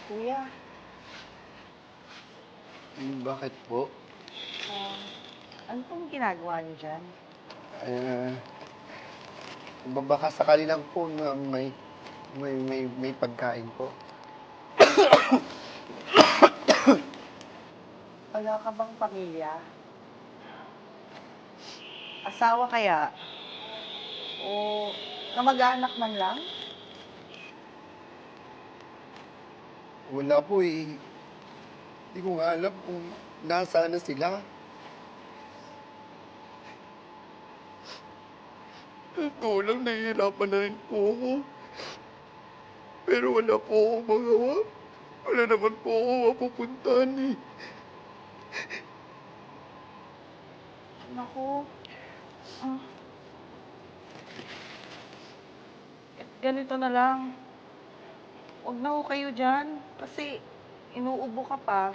Kuya, Bakit po? ano pong ginagawa niyo dyan? Ah, baka sakali lang po na may pagkain po. Wala ka bang pamilya? Asawa kaya? O kamag-anak man lang? Wala po eh. Hindi ko nga alam kung nasaan na sila. Ito lang, nahihirapan na rin po ako. Pero wala po akong magawa. Wala naman po ako mapupuntahan eh. Naku. Ah. Ganito na lang. Huwag na ho kayo dyan. Kasi inuubo ka pa.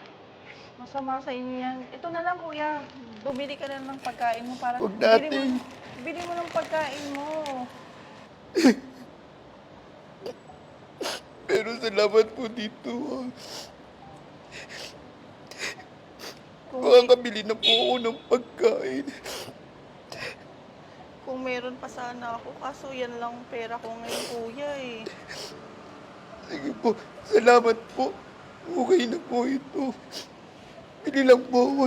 Masama sa inyo yan. Ito na lang, kuya. Bumili ka na ng pagkain mo para... Huwag natin. Bili mo ng pagkain mo. Pero salamat po dito. Makakabili na po ako ng pagkain. Kung meron pa sana ako, kaso yan lang pera ko ngayon, kuya eh. Sige po, salamat po. Okay na po ito. Bili lang po ako.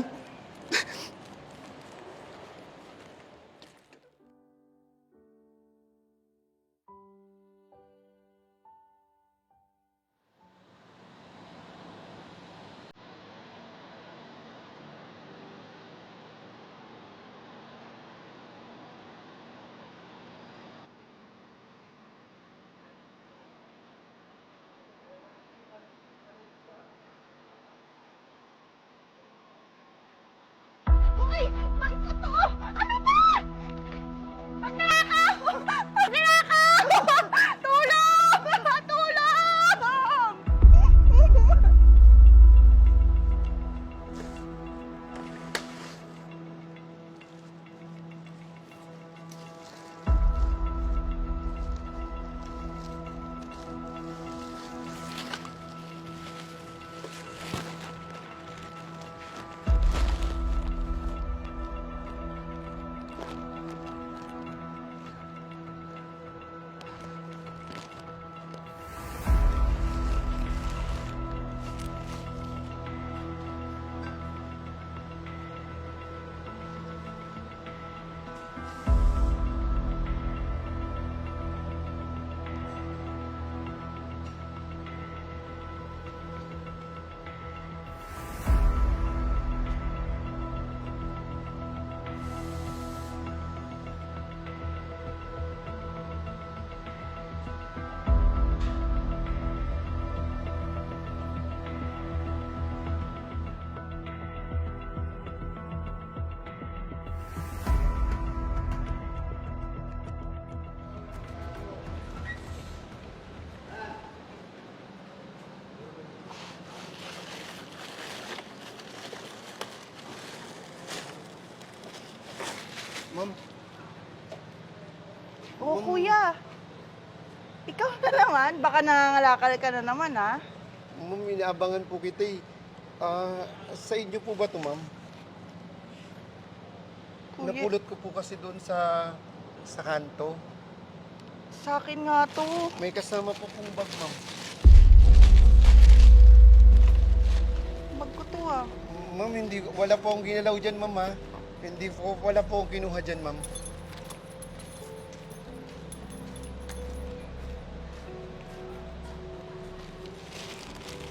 Hoy! Bakit to? Ano ba? Magnakaw! Magnakaw! Tulong! Tulong! Ma'am, Oh, kuya. Ikaw na naman. Baka nangangalakal ka na naman, ha? ma'am, inaabangan po kita eh. Sa inyo po ba ito, ma'am? Kuya, Napulot ko po kasi doon sa kanto. sa akin nga to. May kasama po pong bag, ma'am. Bag ko to, ha? Ma'am, wala po akong ginalaw dyan, ma'am, ha? Wala po akong kinuha dyan, ma'am.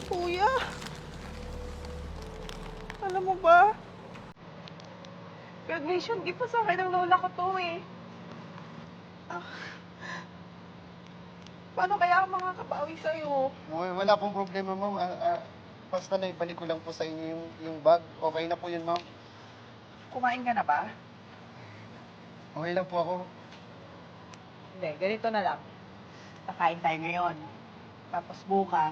Kuya. Alam mo ba? Graduation gift pa sa akin ng lola ko to, eh. Ah. Paano kaya ako makakabawi sa'yo? Wala pong problema, ma'am. Basta na ibalik ko lang po sa inyo yung bag. Okay na po yun, ma'am. Kumain ka na ba? Okay lang po ako. Hindi, ganito na lang. Kakain tayo ngayon. Tapos bukas,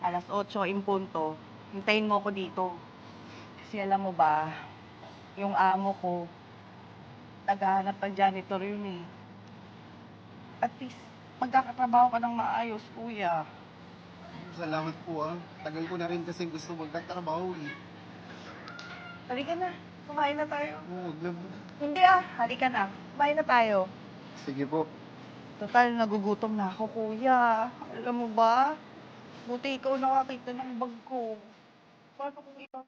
alas 8 in punto, hintayin mo ako dito. Kasi alam mo ba, yung amo ko, naghahanap ng janitor yun eh. At least, magkakatrabaho ka ng maayos, kuya. Salamat po ah. Tagal ko na rin kasi gusto magkatrabaho eh. Halika na, kumain na tayo. Oo, wag lang. Hindi halika na. Kumain na tayo. Sige po. Total, nagugutom na ako, kuya. Alam mo ba? Buti ikaw nakakita ng bag ko. Paano kung ikaw